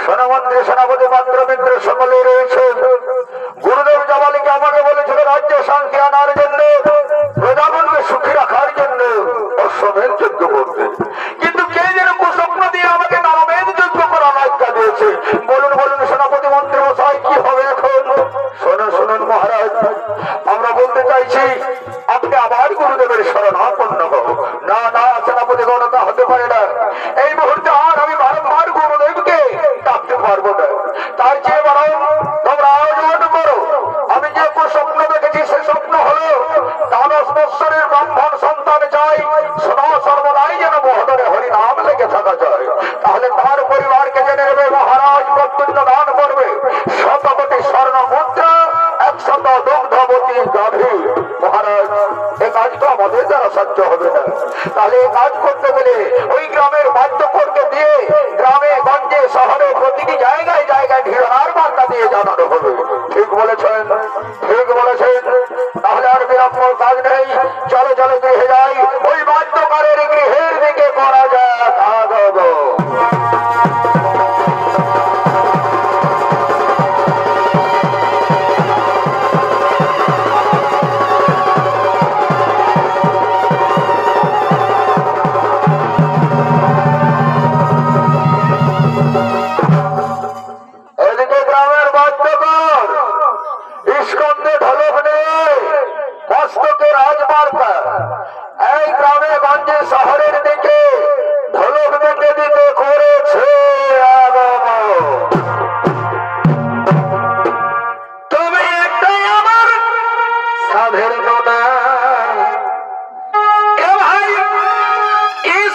সেনামন্ত্রী সেনাপতি পাত্র মিত্র সকলে রয়েছে। গুরুদেব জামালিকে আমাকে বলেছিল রাজ্যে শান্তি আনার জন্য, প্রজাগণকে সুখী রাখার জন্য অশ্বমেধ যজ্ঞ করতে, কিন্তু কে যেন কুস্বপ্ন দিয়ে আমাকে নরমেধ যজ্ঞ করার আজ্ঞা দিয়েছে। বলুন বলুন সেনাপতি মন্ত্রী মশাই কি হবে এখন? শুনুন শুনুন মহারাজ, আমরা বলতে চাইছি আপনি আবার গুরুদেবের শরণাপন্ন হন। না না সেনাপতি গণতা হতে পারে না, এই মুহূর্তে আর আমি বারংবার গুরুদেবকে ডাকতে পারবো না। তার চেয়ে বরং তোমরা আয়োজন করো। আমি যে স্বপ্ন দেখেছি সে স্বপ্ন হলো দ্বাদশ বৎসরের ব্রাহ্মণ সন্তান চাই, সদা সর্বদাই যেন মহোদরে হরিনাম লেগে থাকা যায়। তাহলে তার পরিবারকে জেনে নেবে মহারাজ প্রত্যুল্য দান করবে 100 কোটি স্বর্ণ মুদ্রা, 100 দুগ্ধবতী গাভী। মহারাজ এই কাজ তো আমাদের দ্বারা সাধ্য হবে না। তাহলে এই কাজ করতে গেলে ওই গ্রামের বাদ্যকরকে দিয়ে গ্রামে গঞ্জে শহরে প্রতিটি জায়গায় জায়গায় ঢিলার বার্তা দিয়ে জানানো হবে। ঠিক বলেছেন, ঠিক বলেছেন। তাহলে আর বিলম্বর কাজ নেই, চলে চলে গৃহে যাই, ওই বাদ্যকারের গৃহের দিকে করা যাক আগব। এই গ্রামে গঞ্জে শহরের দিকে ঢোলক দিতে দিতে করেছে আগমন। তবে একটাই আমার সাধের গোনা, এ ভাই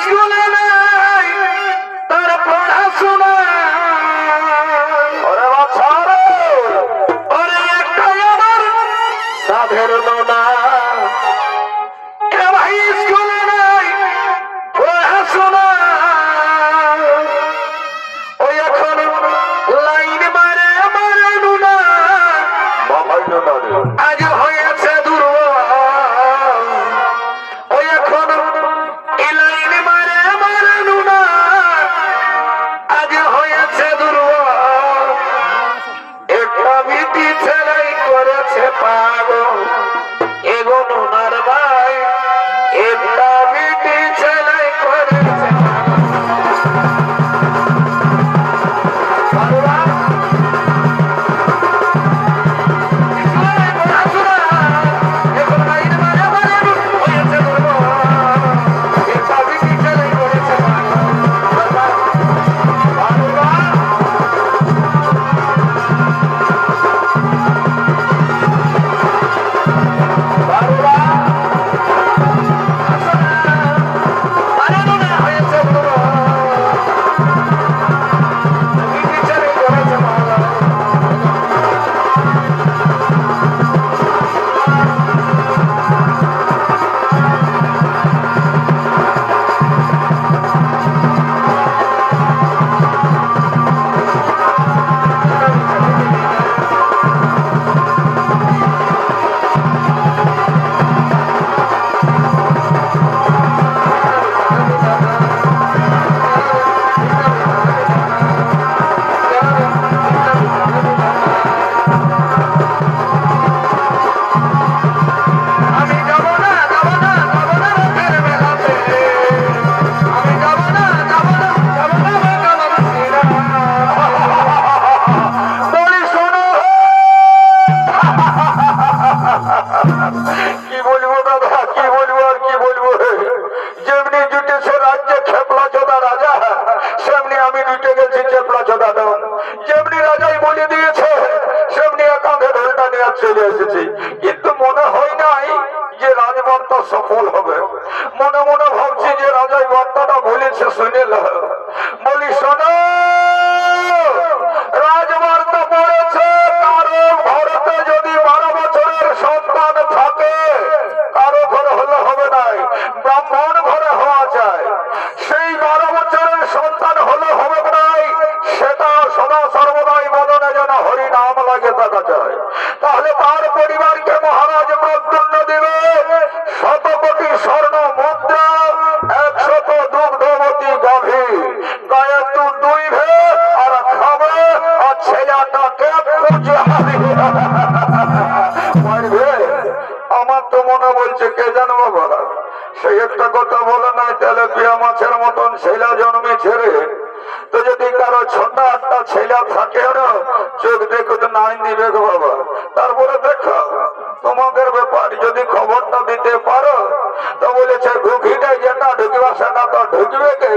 স্কুলে নাই তার পড়াশোনা। ওরে বাচ্চা রে, ওরে একটাই আমার সাধের গোনা, আজ হয়েছে দুর্বল। ওই এখন লাইন মারে মারানু না, আজ হয়েছে দুর্বল। একটা বিটি ছেলাই করেছে পাগল, এগোনো নার ভাই, একটা বিটি ছেলাই করেছে চলে এসেছি, কিন্তু মনে হয় নাই যে রাজবার্তা সফল হবে। মনে মনে ভাবছি যে রাজাই বার্তাটা বলেছে শুনে বলি শোনো, রাজবার্তা পড়েছে কারো ঘরেতে যদি 12 বছরের সন্তান থাকে, কারো ঘরে হলে হবে নাই, ব্রাহ্মণ ঘরে হওয়া যায়। সেই 12 বছরের সন্তান হলে হবে নাই, সেটা সদা সর্বদাই মদনে যেন হরি নাম লাগে থাকা যায়। তাহলে তার পরিবারকে মহারাজ প্রদ্যুন্ন দেবে 100 কোটি স্বর্ণ মুদ্রা, 100 দুগ্ধবতী গাভী, গায়ে 2 ভে আর খাবে আমার তো মনে বলছে কে জানো বাবা, সেই একটা কথা বলে নাই তাহলে পিয়া মাছের মতন ছেলে জন্মে ছেড়ে তো যদি কারো ছোট একটা ছেলে থাকে না চোখ দেখো তো নাই নিবে গো বাবা। তারপরে দেখো তোমাদের ব্যাপার যদি খবরটা দিতে পারো তো বলেছে ঘুঘিটা যেটা ঢুকবে সেটা তো ঢুকবে কে,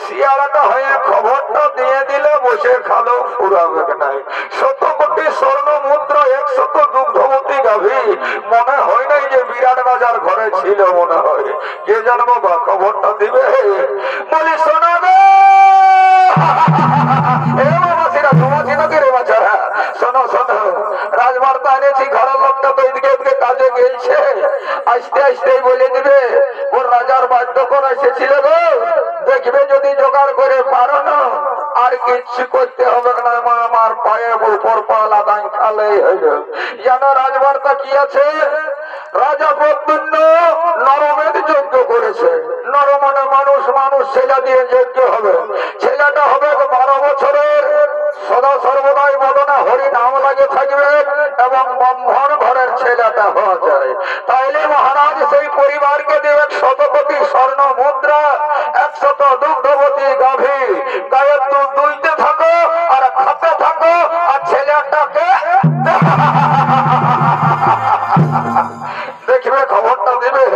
শিয়ালাটা হয়ে খবরটা দিয়ে দিলে বসে খালো ফুরাবে নাই। 100 কোটি স্বর্ণ মুদ্রা 100 দুগ্ধবতী গাভী মনে হয় নাই যে বিরাট রাজার ঘরে ছিল, মনে হয় কে জানবো বা খবরটা দিবে। বলি শোনা গে শোনো শোনো, রাজবার্তা এনেছি, ঘরের লোকটা তো এদিকে এদিকে কাজে গেছে, আস্তে আস্তে বলে দিবে ওর রাজার বাধ্য করে এসেছিল গো, দেখবে যদি জোগাড় করে পারো না আর কিচ্ছু করতে হবে না, আমার পায়ে উপর পালা দান খালেই হইল। জানো রাজবার্তা কি আছে, রাজা প্রদ্যুম্ন নরমের যজ্ঞ করেছে, নরমনে মানুষ মানুষ ছেলে দিয়ে যজ্ঞ হবে, ছেলেটা হবে 12 বছরের, সদা সর্বদাই বদনা হরি নাম লাগে থাকবে এবং ব্রাহ্মণ ঘরের ছেলেটা হওয়া যায়। তাইলে মহারাজ সেই পরিবারকে দেবে 100 কোটি স্বর্ণ মুদ্রা, 100 দুগ্ধবতী গাভী, গায়ের দুধ দুইতে থাকো আর খাতে থাকো, আর ছেলেটাকে দেখবে খবরটা দেবে,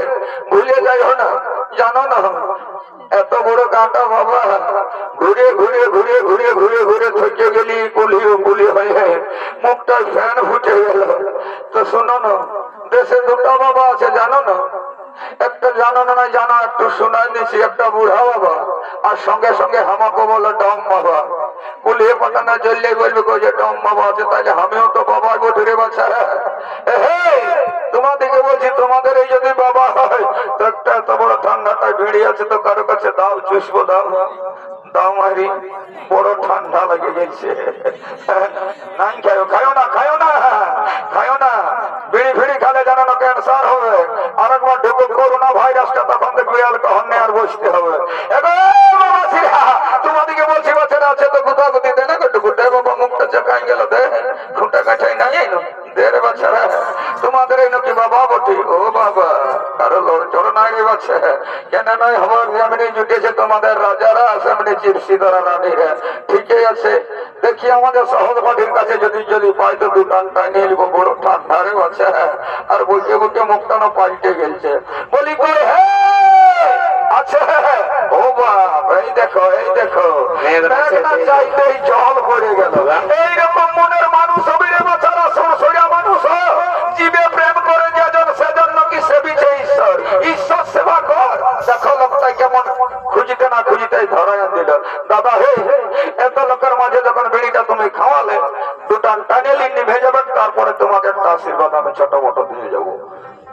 ভুলে যাইও না। জানো না এত বড় কাঁটা বাবা, ঘুরে ঘুরে ঘুরে ঘুরে ঘুরে ঘুরে থকে গেলি কুলি কুলি হয়ে মুখটা ফ্যান ফুটে গেল। তো শোনো না, দেশে দুটো বাবা আছে জানো না, একটা জানো না না জানো, একটু শোনাই দিচ্ছি, একটা বুড়া বাবা আর সঙ্গে সঙ্গে আমাকে বলো ডম বাবা। কুলিয়ে পাঠানা চললে বলবে যে ডম বাবা আছে, তাইলে আমিও তো বাবা বটুরে বাচ্চা। তোমাদেরকে বলছি তোমাদের এই যদি বাবা হয় তো একটা এত বড় ঠান্ডাটায় বেড়ে আছে, তো কারো কাছে দাও চুষবো, দাও দাও মারি, বড় ঠান্ডা লেগে গেছে। নাই খাও, খাও না খাও না খাও না, বিড়ি ফিড়ি খালে জানো না ক্যান্সার হবে, আর একবার ঢুকে করোনা ভাইরাসটা, তখন দেখবে অ্যালকোহল নিয়ে আর বসতে হবে। তোমাদেরকে বলছি বাচ্চারা আছে তো গুতাগুতি দে না, গুটে বাবা মুখটা চাকাই গেল, দে খুঁটা কাঠাই নাই দে রে বাচ্চারা, তোমাদের এই নাকি বাবা বটি। ও বাবা কারো লড়চড় নাই রে বাচ্চা, কেন নয় আমার যেমনি জুটেছে তোমাদের রাজারা সেমনি চিপসি ধরা রানীরা, ঠিকই আছে। দেখি আমাদের সহজ মাটির কাছে যদি যদি পাই তো দুটানটা নিয়ে নিবো, বড় ঠান্ডা রে বাচ্চা, আর বুঝে বুঝে মুখটা না পাল্টে গেছে। বলি কই হে আছে, ও বাপ এই দেখো এই দেখো, চাইতেই জল পড়ে গেল। এইরকম মনের মানুষ হবে রে বাচ্চারা, সরসরিয়া মানুষ জীবে প্রেম করে যেজন সেজন নাকি সেবিছে ঈশ্বর, ঈশ্বর সেবা কর। দেখো লোকটা কেমন খুঁজিতে না খুঁজিতেই ধরাই দিল। দাদা হে এত লোকের মাঝে যখন বিড়িটা তুমি খাওয়ালে, দুটান টানেলি নিভে যাবে, তারপরে তোমাকে একটা আশীর্বাদ আমি ছোট মোটো দিয়ে যাবো।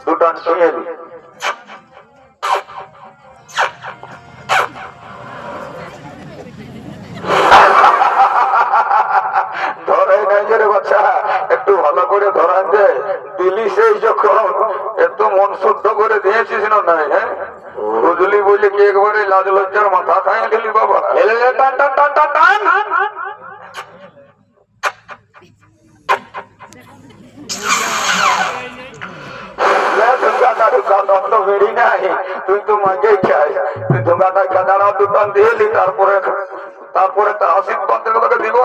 দুটান শুয়ে নি ধরাই নাই যে রে বাচ্চা, একটু ভালো করে ধরাই দে দিলি, সেই যখন এত মন শুদ্ধ করে দিয়েছিস না নাই, হ্যাঁ বুঝলি বলি কি একবারে লাজ লজ্জার মাথা খাইয়ে দিলি বাবা। টান টান টান টান টান বেড়ি নাই, তুই তো মাঝেই খাই, তুই ধোঁকাটা খেদারা দুটান দিয়ে লি, তারপরে তারপরে তো আশীর্বাদ তোকে দিব।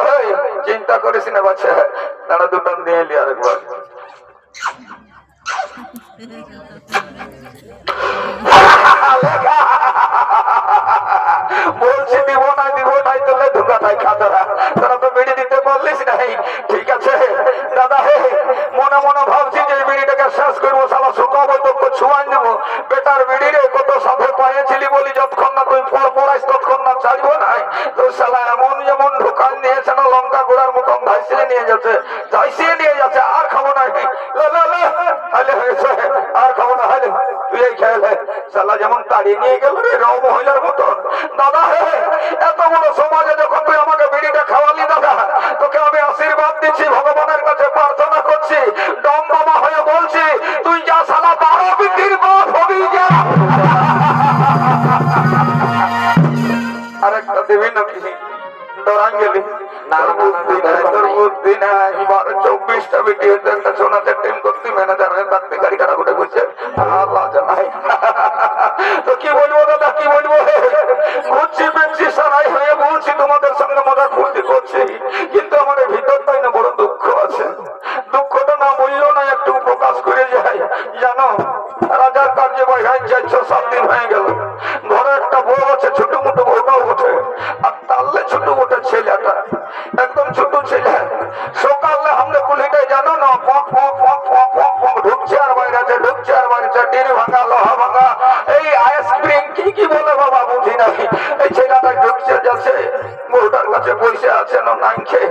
চিন্তা করিস না বাচ্চা, তারা দুটান দিয়ে এলি আরেকবার। বলছি দিব নাই তোলে ধোঁকাটাই খাতরা, তোরা তো বিড়ি দিতে পারলিস নাই। ঠিক আছে দাদা হে, মনে মনে ভাবছি যে বিড়িটাকে শেষ করবো, সালা শুকাবো তো ছুয়াই দেবো। বেটার বিড়ি রে কত সাথে পাইয়েছিলি বলি, যতক্ষণ না তুই পড়াইস ততক্ষণ না চাইবো নাই। তো সালা এমন যেমন ঢোকান নিয়েছে না, লঙ্কা গোড়ার মতন ধাইসিয়ে নিয়ে যাচ্ছে, আর খাবো না, আর খাবো না, তুই এই খেলে সালা যেমন তাড়িয়ে নিয়ে গেল রে রও মহিলার মতন। দাদা হে এত বড় সমাজে যখন তুই আমাকে বিড়িটা খাওয়ালি দাদা, তোকে আমি আশীর্বাদ দিচ্ছি, ভগবানের কাছে প্রার্থনা করছি, দম বাবা হয়ে বলছি, তুই যা সালা 12 বিটির বাপ হবি যা। আরেকটা দেবি নাকি? ডরান গেলি বুদ্ধি নাই, তোর বুদ্ধি নাই। 12-24টা ভিডিও একটা শোনাতে টিম করতে ম্যানেজার হয়ে থাকতে গাড়ি খারাপ উঠে বসে তো কি বলবো দাদা, কি বলবো? ঘুরছি ফিরছি সারাই হয়ে বলছি তোমাদের সঙ্গে মজা ফুর্তি করছি, কিন্তু আমার ভিতরটাই না বড় দুঃখ আছে। দুঃখটা না বললেও না একটু প্রকাশ করে যায়। জানো, রাজার কার্যে বাইরে 4-7 দিন হয়ে গেল। ঘরে একটা বউ আছে, ছোট মোটো বউটাও ওঠে, আর তাহলে ছোট মোটো ছেলেটা একদম ছোট ছেলে। সকালে আমরা কুলিটাই জানো না, ঢুকছে আর বাইরে আছে, ঢুকছে আর বাইরে আছে, টির ভাঙা, লোহা ভাঙা, এই আইসক্রিম কি কি বলে বাবা বুঝি নাই। এই ছেলেটা ঢুকছে যাচ্ছে, বউটার কাছে পয়সা আছে না নাই খেয়ে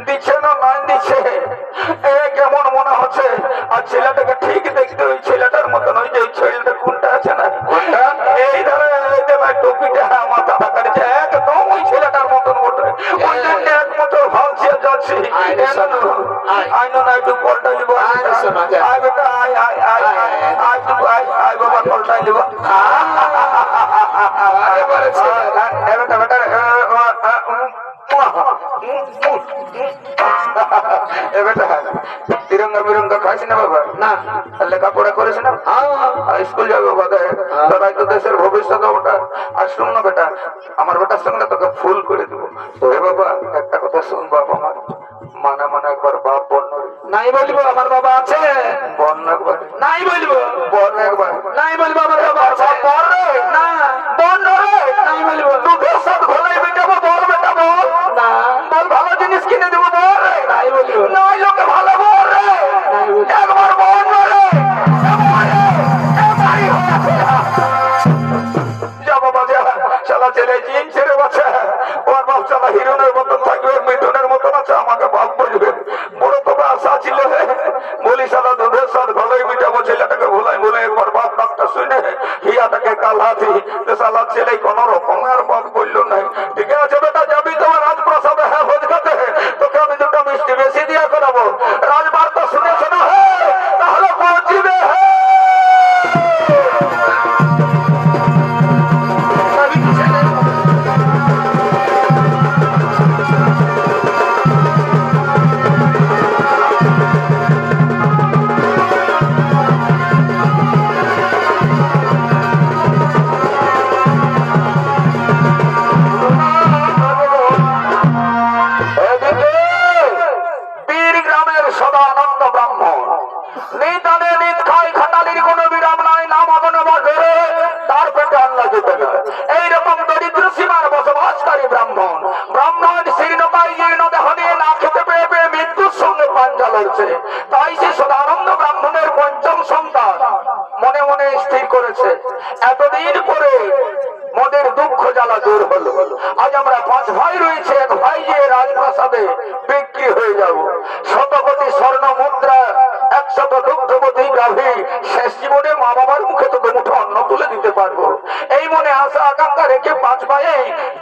দিচ্ছে না নাই দিচ্ছে, এ কেমন মনে হচ্ছে। আর ছেলেটাকে ঠিক দেখতে ওই ছেলেটার মতন, ওই যে ছেলেটা কোনটা আছে না, এই ধরে টুপিটা মাথাটা কাটছে, একদম ওই ছেলেটার মতন ওঠে। ওই জন্য একমাত্র ভাবছে যাচ্ছি আইনো না একটু পল্টাই দিব। আয় বেটা আয় আয় আয় আয় আয় আয় বাবা পল্টাই দিব। বেটা বেটা তিরঙ্গা বিরঙ্গা খাইস না বাবা? না। লেখাপড়া করিস না? স্কুল যাবে বাবা, তারাই তো দেশের ভবিষ্যৎ ওটা। আর শুন না বেটা, আমার বেটার সঙ্গে তোকে ফুল করে দেবো। হে বাবা, একটা কথা শুন বাবা, আমার মানে মানে একবার বাপ বর্ণ নাই বলবো, আমার বাবা আছে। বর্ণ একবার নাই বলবো, বর্ণ একবার নাই বলবো, আমার বাবা আছে। না বর্ণ নাই বলবো, দুধের সাথে ঘোলাই বেটাবো, বল বেটা বল না, বল ভালো জিনিস কিনে দেবো, বল নাই বলবো, নাই লোকে ভালো বল রে, একবার বর্ণ রে যা বাবা যা। শালা ছেলে জিন ছেড়ে বাচ্চা, ওর বাপ শালা হিরোনের মতন থাকবে, মিঠুনের মতন আছে, আমাকে বাপ বলবে। বড় তবে আশা ছিল, বলি শালা দুধের সাথে ঘোলাই মিটাবো, ছেলেটাকে ভোলাই বলে একবার বাপ ডাক্তার শুনে হিয়াটাকে কালাতি, শালা ছেলে কোন রকম আর বাপ বললো নাই। ঠিক আছে বেটা, যাবি তোমার রাজপ্রাসাদে, হ্যাঁ ভোজ খাতে, তোকে আমি দুটো মিষ্টি বেশি দিয়া করাবো। রাজবার্তা শুনেছো না? তাহলে পৌঁছিবে। এইরকম দরিদ্র সীমার বসবাসকারী ব্রাহ্মণ, ব্রাহ্মণ শীর্ণকায় জীর্ণ দেহ নিয়ে না খেতে পেয়ে পেয়ে মৃত্যুর সঙ্গে পাঞ্জা লড়ছে। তাই সে সদানন্দ ব্রাহ্মণের পঞ্চম সন্তান মনে মনে স্থির করেছে, এতদিন পরে মদের দুঃখ জ্বালা দূর হলো। আজ আমরা 5 ভাই রয়েছে, এক ভাই যে রাজপ্রাসাদে বিক্রি হয়ে যাব। শতকোটি স্বর্ণ মুদ্রা, 100 দুগ্ধবতী গাভী, শেষ জীবনে মা বাবার মুখে তোকে মুঠো অন্ন তুলে দিতে পারবো। এই মনে আশা আকাঙ্ক্ষা রেখে 5 ভাই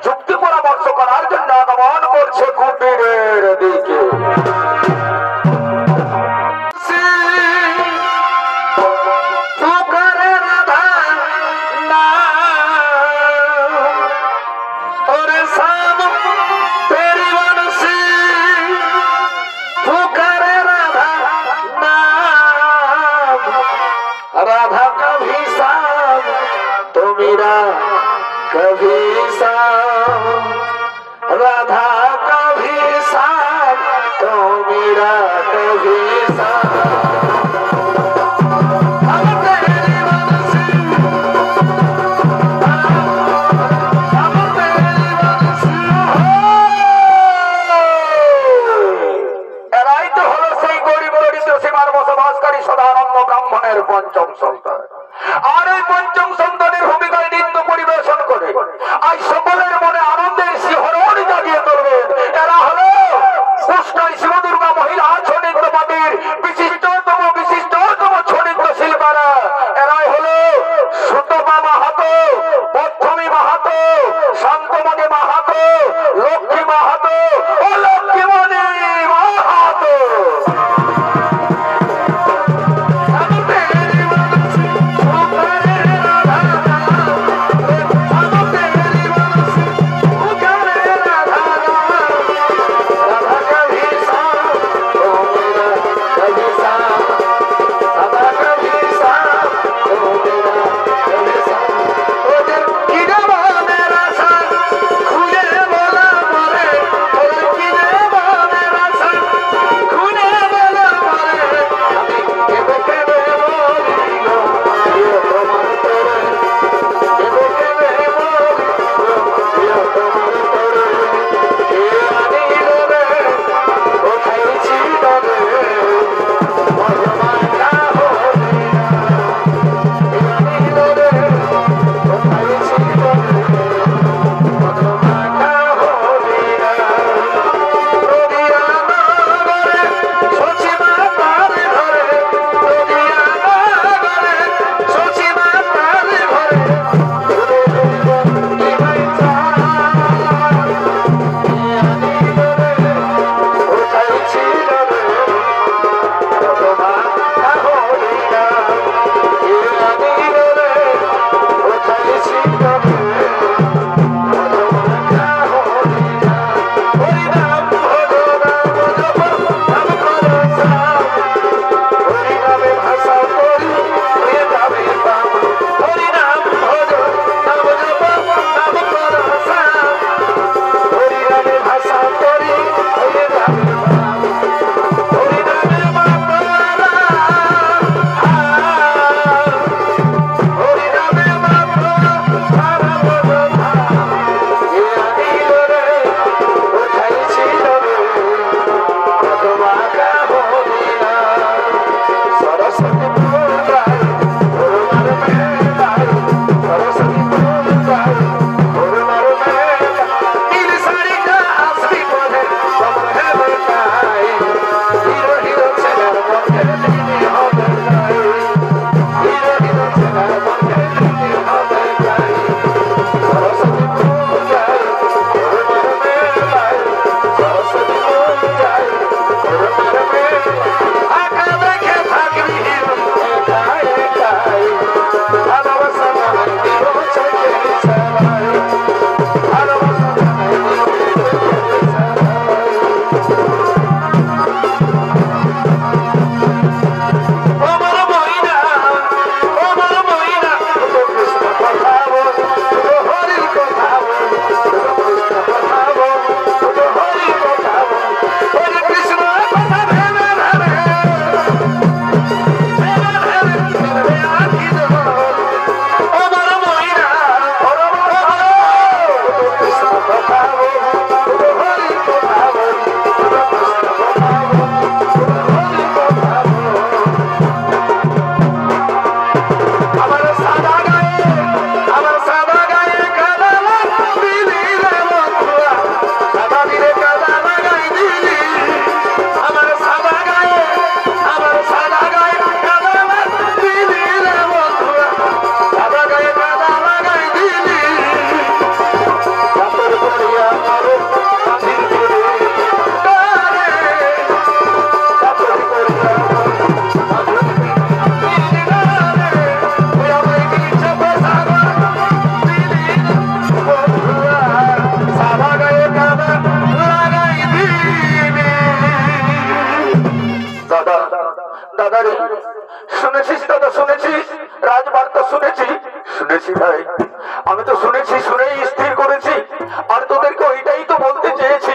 যুক্তি পরামর্শ করার জন্য আগমন করছে কুটিরের দিকে। राधा कभी साम तो मेरा कभी साम, राधा कभी साम तो मेरा कभी साम। সদানন্দ ব্রাহ্মণের পঞ্চম সন্তান, আর এই পঞ্চম সন্তানের ভূমিকায় নৃত্য পরিবেশন করে আজ সকলের মনে আনন্দের শিহরণ জাগিয়ে তুলবেন। এরা হলো কৃষ্ণই শিবদুর্গা মহিলা নৃত্যপাটির দাদারে শুনেছিস দাদা, শুনেছিস রাজবার্তা শুনেছি, শুনেছি ভাই, আমি তো শুনেছি, শুনেই স্থির করেছি। আর তোদেরকে ওইটাই তো বলতে চেয়েছি,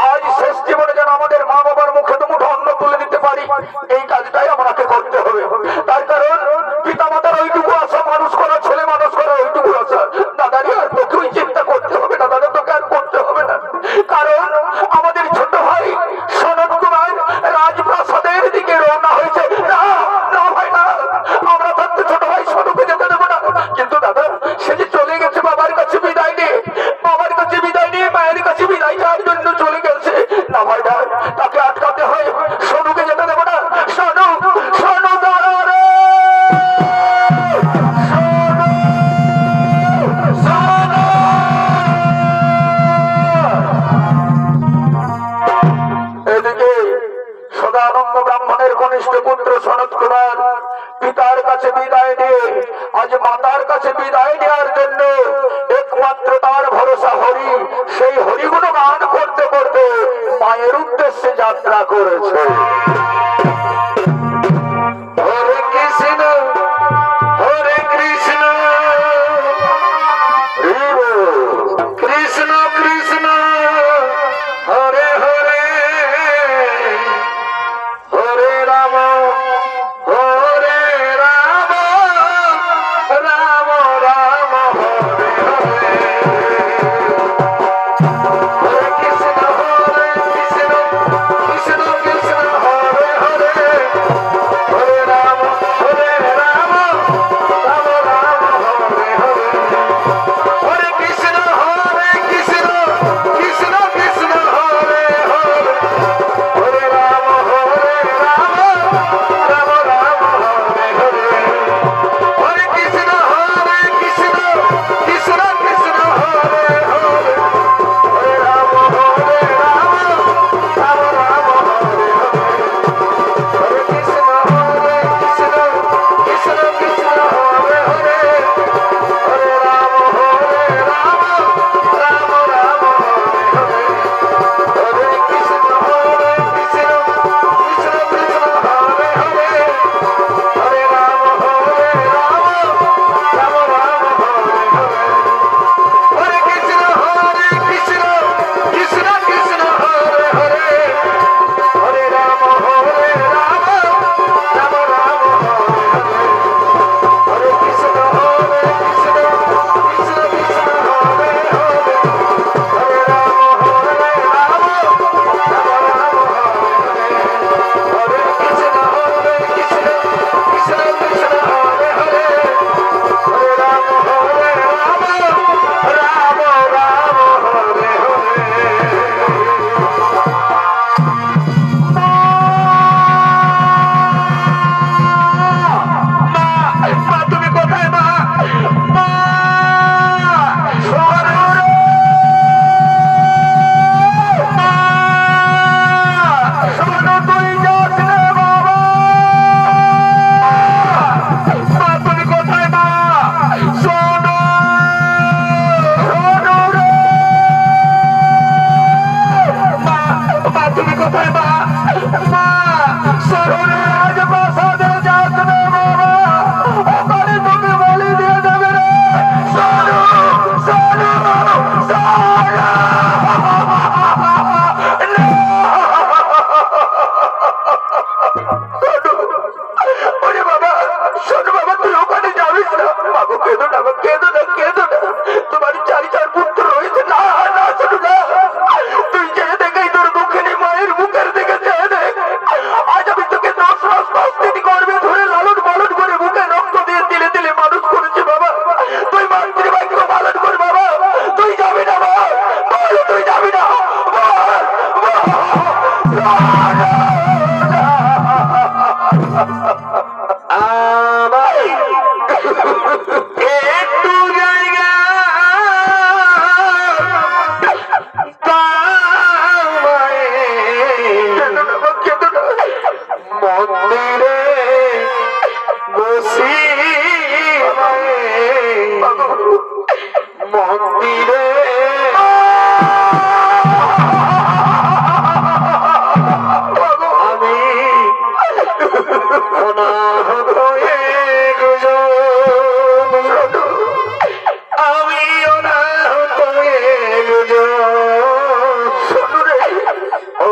আজ শেষ জীবনে যেন আমাদের মা বাবার মুখে তো মুঠো অন্ন তুলে দিতে পারি, এই কাজটাই আমাকে করতে হবে। তার কারণ পিতা মাতার ওইটুকু আশা, মানুষ করা, ছেলে মানুষ করা ওইটুকু আশা। দাদারি আর তোকে ওই চিন্তা করতে হবে না দাদা, তোকে আর করতে হবে না। কারণ আমাদের ছোট ভাই সনৎ কুমার রাজপ্রাসাদের দিকে রওনা হয়েছে। না না ভাই না, আমরা থাকতে ছোট ভাই সনকে যেতে দেবো না। কিন্তু দাদা সে যে চলে গেছে বাবার কাছে বিদায় নিয়ে, বাবার কাছে বিদায় নিয়ে মায়ের কাছে বিদায় যাওয়ার জন্য চলে গেছে। না ভাই না, তাকে আটকাতে হয়, সনুকে যেতে দেবো না। সনু সনু দাঁড়া রে, এদিকে সদানন্দ ব্রাহ্মণের কনিষ্ঠ পুত্র সনৎ কুমার পিতার কাছে বিদায় নিয়ে আজ মাতার কাছে বিদায় নেওয়ার জন্য একমাত্র তার ভরসা হরি, সেই হরিগুণ গান করতে করতে মায়ের উদ্দেশ্যে যাত্রা করেছে। হরে কৃষ্ণ হরে কৃষ্ণ কৃষ্ণ কৃষ্ণ হরে হরে হরে রাম হরে রাম রাম রাম হরে হরে হরে কৃষ্ণ কৃষ্ণ কৃষ্ণ কৃষ্ণ হরে হরে হরে রাম রাম রাম হরে হরে হরে কৃষ্ণ কৃষ্ণ কৃষ্ণ কৃষ্ণ হরে হরে হরে রাম রাম রাম রাম হরে হরে হরে কৃষ্ণ কৃষ্ণ কৃষ্ণ কৃষ্ণ হরে হরে হরে রাম রাম রাম রাম হরে হরে হরে কৃষ্ণ কৃষ্ণ কৃষ্ণ কৃষ্ণ হরে হরে হরে রাম রাম রাম রাম হরে হরে হরে কৃষ্ণ কৃষ্ণ কৃষ্ণ কৃষ্ণ হরে হরে হরে রাম রাম রাম হরে হরে হরে কৃষ্ণ কৃষ্ণ কৃষ্ণ কৃষ্ণ হরে হরে হরে রাম রাম রাম রাম হরে হরে হরে কৃষ্ণ কৃষ্ণ কৃষ্ণ কৃষ্ণ হরে হরে হরে রাম রাম রাম রাম হরে হরে হরে কৃষ্ণ কৃষ্ণ কৃষ্ণ কৃষ্ণ হরে হরে হরে রাম রাম রাম হরে হরে। মা তুমি কোথায় মা? মা শোনো তুই যাস রে বাবা। মা তুমি কোথায় মা? শোনো শোনো রে মা, মা তুমি কোথায় মা? মা শোনো রে, রাজপ্রাসাদে যাস রে বাবা, ওখানে তুমি বলি দিয়ে যাবে রে। শোনো শোনো ওরে বাবা, শোনো বাবা, তুই ওখানে যাবিস না। বাবু কেঁদো না, কেঁদো না, কেঁদো না, তোমার চার পুত্র রয়েছে। না না শোনো না, তুই যে দেখেই তোর দুঃখিনী মায়ের মুখের দিকে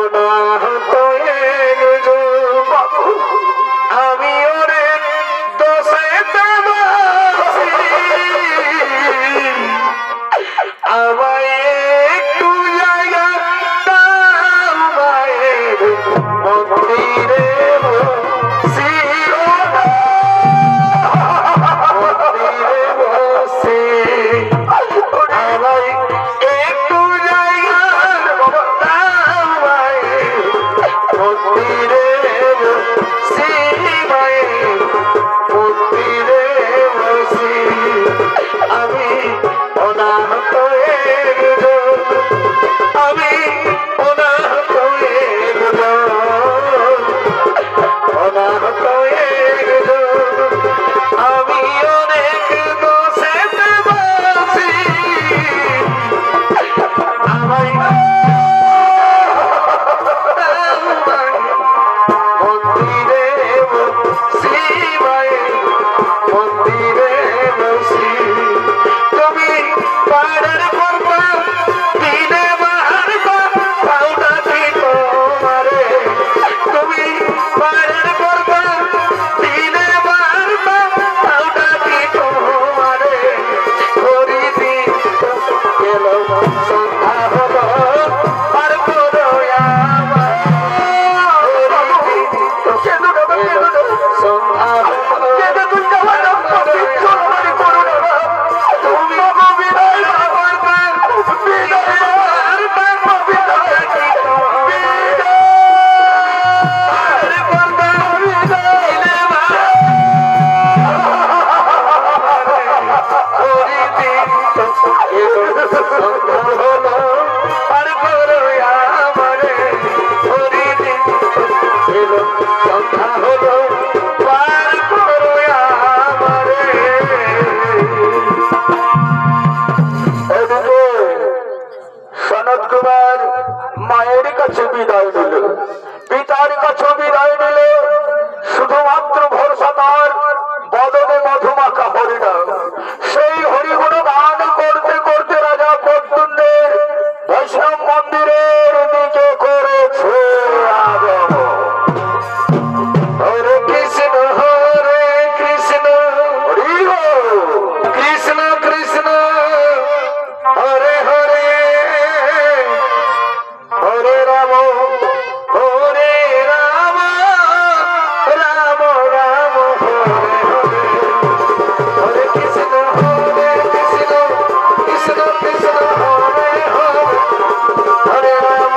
অনাহত আমি ওরে দোষে আমায় একটু জায়গা দাও মায়ের মন্দিরে বসি মন্দিরে বসি আমায় একটু জায়গা দাও মায়ের মন্দিরে বসি মায়ের মন্দিরে বসি আমি অনাহত আমি অনাহত অনাহত আমি অনেক দোষে বসি আমায় মন্দিরে বসি মায়ের মন্দিরে বসি তুমি পাড়ার করবা দিনে মারবা পাউডা দিত মারে তুমি পাড়ার করবা দিনে মারবা পাউডা দিত মারে করি দিন গেল সন্ধ্যা হলো আর করো আমার সন্ধ্যা মায়ের কাছে বিদায় নিল, পিতার কাছে বিদায় নিল, শুধুমাত্র ভরসা তার বদনে মধুমাখা হরিনাম। সেই হরিগুণ গান করতে করতে রাজা প্রদ্যুম্নের বৈষ্ণব মন্দিরের দিকে করেছে আগমন। হরে কৃষ্ণ হরি কৃষ্ণ কৃষ্ণ হরে হরে হরে রাম রাম রাম হরে হরে হরে কৃষ্ণ কৃষ্ণ কৃষ্ণ কৃষ্ণ হরে হরে হরে রাম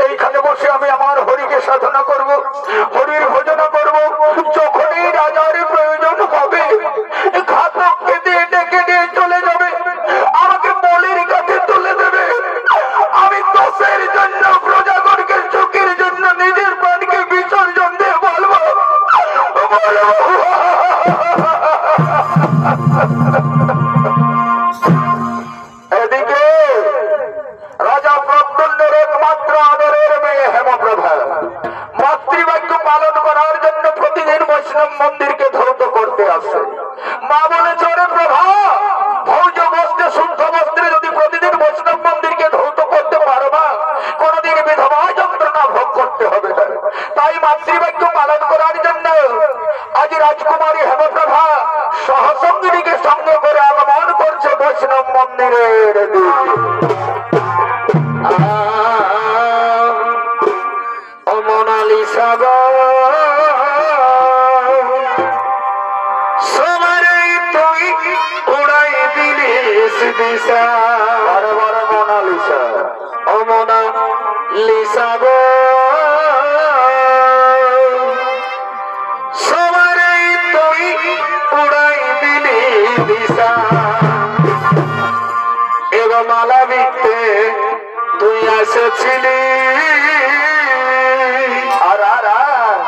এইখানে বসে আমি আমার হরিকে সাধনা করব, হরির ভজনা করব। যখনই রাজার প্রয়োজন হবে ঘাতককে দিয়ে ডেকে নিয়ে চলে যাবে, আমাকে বলির কাছে তুলে দেবে। আমি দোষের জন্য প্রজাগণকে চোখের জন্য নিজের প্রাণকে বিসর্জন দিয়ে বলবো এদিকে রাজা প্রদ্যুম্নের একমাত্র আদরের মেয়ে হেমপ্রভা মাতৃবাক্য পালন করার জন্য প্রতিদিন বৈষ্ণব রাজকুমারী হেমপ্রভা সহসঙ্গিনীকে সঙ্গে করে আগমন করছে বৈষ্ণব মন্দিরের দিকে। ও মোনালিসা গো সবারই তুই উড়াই দিলিস দিশা। বড় বড় মোনালিসা, ও মোনালিসা গো সবারই তুই উড়াই দিলি দিশা। এগো মালা বিকতে তুই এসেছিলি আর আর আর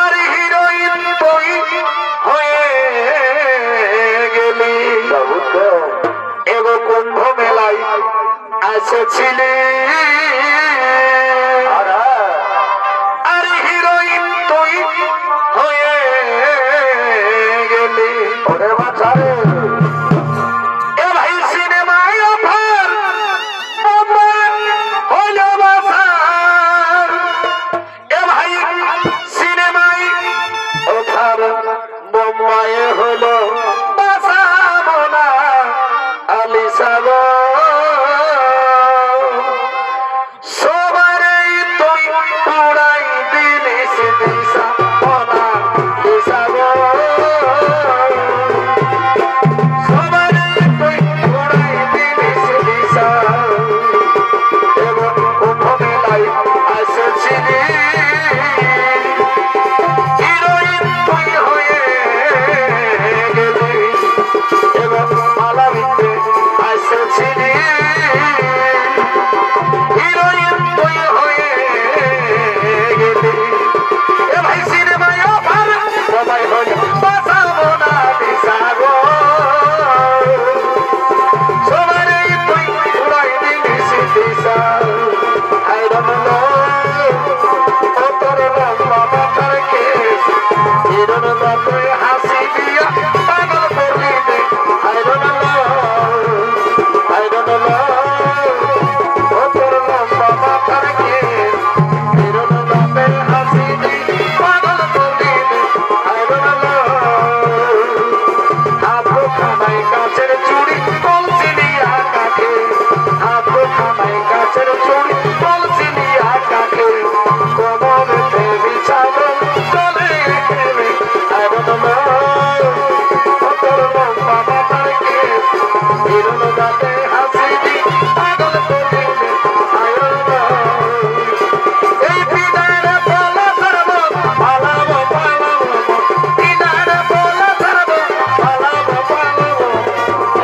আর হিরোইন তুই হয়ে গেলি। এগো কুম্ভ মেলায় এসেছিলি আর আর হিরোইন তুই হয়ে গেলি। ওরে বাছারে এ ভাই সিনেমায় অফার হইল বাসার। এ ভাই সিনেমায় অফার বোম্বাইয়ে হইল বাসা মোনা আলিসা গো সবারই তুই উড়াই দিলিস দিশা মোনা আলিসা গো সবারই তুই উড়াই দিলিস দিশা। এবং কুম্ভ মেলায় এসেছিলি হিরোইন তুই হয়ে গেলি। এবং মালা বিকতে এসেছিলি হিরোইন তুই হয়ে গেলি। এ ভাই সিনেমায় অফার সবাই হল বাসা মোনালিসা গো সবারই তুই উড়াই দিলিস দিশা। I don't know ও তোর লম্বা মাথার কেশ I don't know তুই হাসি দিয়া পাগল করলি রে। I don't know ও তোর লম্বা মাথার কেশ I don't know তুই হাসি দিয়া পাগল করলি রে। I don't know হাত খানায় কাছের চুড়ি বলছিলি আকাকে। হাত খানায় কাছের চুড়ি বলছিলি আকাকে। কোমরেতে বিছানো চলে গেলে I don't know ও তোর লম্বা মাথার কেশ I don't know তাতে হাসি দি পাগল করলি রে। I don't know এই পিনারে বলা ছাড়বো পালাবো পালাবো পিনারে বলা ছাড়বো পালাবো পালাবো।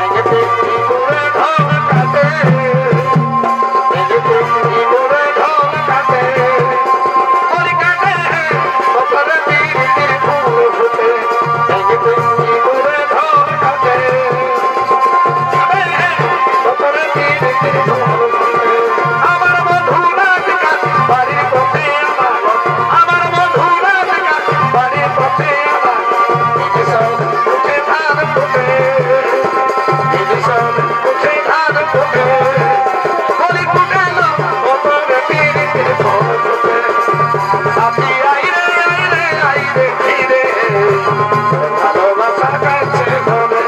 এগেতে কি করে ঢল কাটে এগেতে কি করে ঢল কাটে ওরে কাটে ওপরে তীর তীর ফুল ফুটে। এগেতে কি করে ঢল কাটে ওপরে তীর তীর ফুল ফুটে। আমার বন্ধু নাচকা বাড়ির পথে আমার আমার বন্ধু নাচকা বাড়ির পথে আমার নিজে সব উঠে ধান ফুটে নিজে সব উঠে ধান ফুটে। বলি ফুটে না ওপরে তীর তীর ফুল ফুটে। সাথী আইরে আইরে আইরে ফিরে ভালোবাসার কাছে ঘরে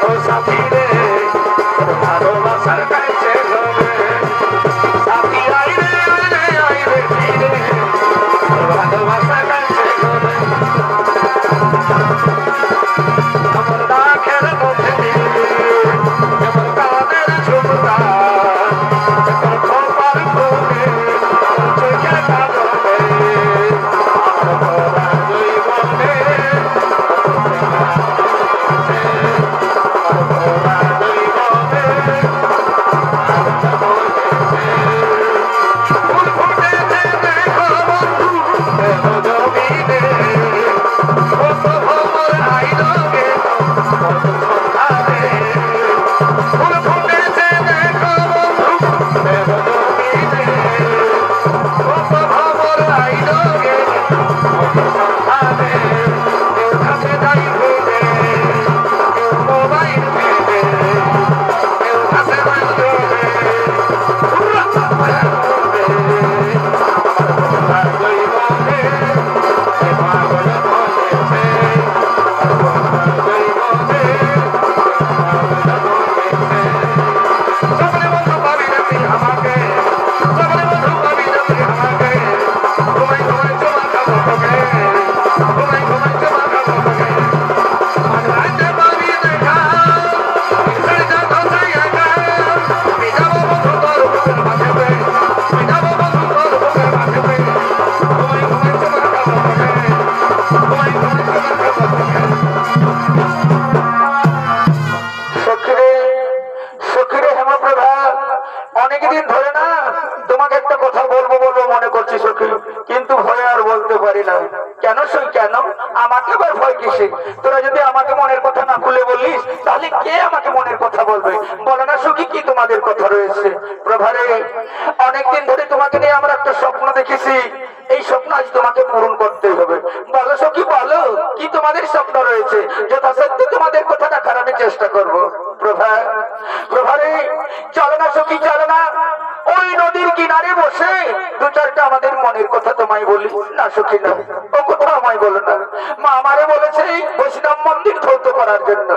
ও সাথী রে ভালোবাসার কাছে ঘরে। সাথী আইরে আইরে আইরে ফিরে ভালোবাসার কাছে ঘরে। আমার দাখের মধ্যে দিলে যেমন কাদের ঝুমকা যখন খোপার ফুলে চোখে কাঁদে পারি না। কেন সই কেন? আমাকে আবার ভয় কিসে? তোরা যদি আমাকে মনের কথা না খুলে বলিস তাহলে কে আমাকে মনের কথা বলবে? বলো না সখী, কি তোমাদের কথা রয়েছে? প্রভারে, অনেকদিন ধরে তোমাকে নিয়ে আমরা একটা স্বপ্ন দেখেছি, এই স্বপ্ন আজ তোমাকে পূরণ করতে হবে। বলো সখী, বলো কি তোমাদের স্বপ্ন রয়েছে? যথাসাধ্য তোমাদের কথা রাখার আমি চেষ্টা করব। প্রভারে, চলো না সখী, চলো না, ওই নদীর কিনারে বসে দু চারটা আমাদের মনের কথা তোমায় বলি। না সখী না, ও কথা আমায় বলো না। মা আমারে বলেছে বৈষ্ণব মন্দির ধৌত করার জন্য।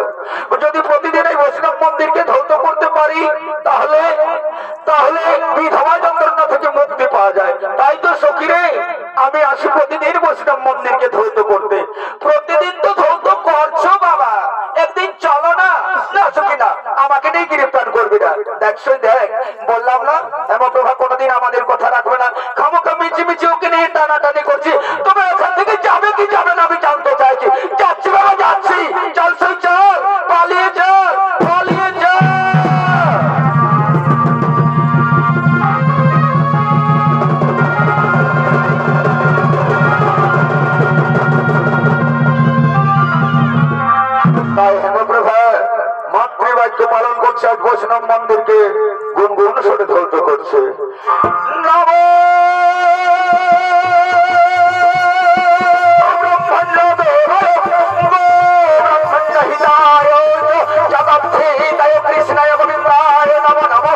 যদি প্রতিদিন এই বৈষ্ণব মন্দিরকে ধৌত করতে পারি তাহলে তাহলে বিধবা যন্ত্রণা থেকে মুক্তি পাওয়া যায়। তাই তো সখী রে, আমি আসি প্রতিদিন বৈষ্ণব মন্দিরকে ধৌত করতে। প্রতিদিন তো ধৌত করছো বাবা, একদিন চলো না। না সখী না, আমাকে নিয়ে গ্রেফতার করবি না। দেখছই দেখ, বললাম না হেমপ্রভা কোনোদিন আমাদের কথা রাখবে না। খামোখা মিছিমিছি ওকে নিয়ে টানাটানি করছি। তুমি এখান থেকে যাবে কি যাবে না আমি জানতে চাইছি। যাচ্ছি বাবা, যাচ্ছি। চল সই চল, পালিয়ে চল, পালিয়ে চল। তাই হেমপ্রভা মাতৃবাক্য পালন করছে, আজ বৈষ্ণব মন্দিরকে গুনগুন সরে ধৌত করছে। নব কৃষ্ণায় গোবিন্দায় নম নম।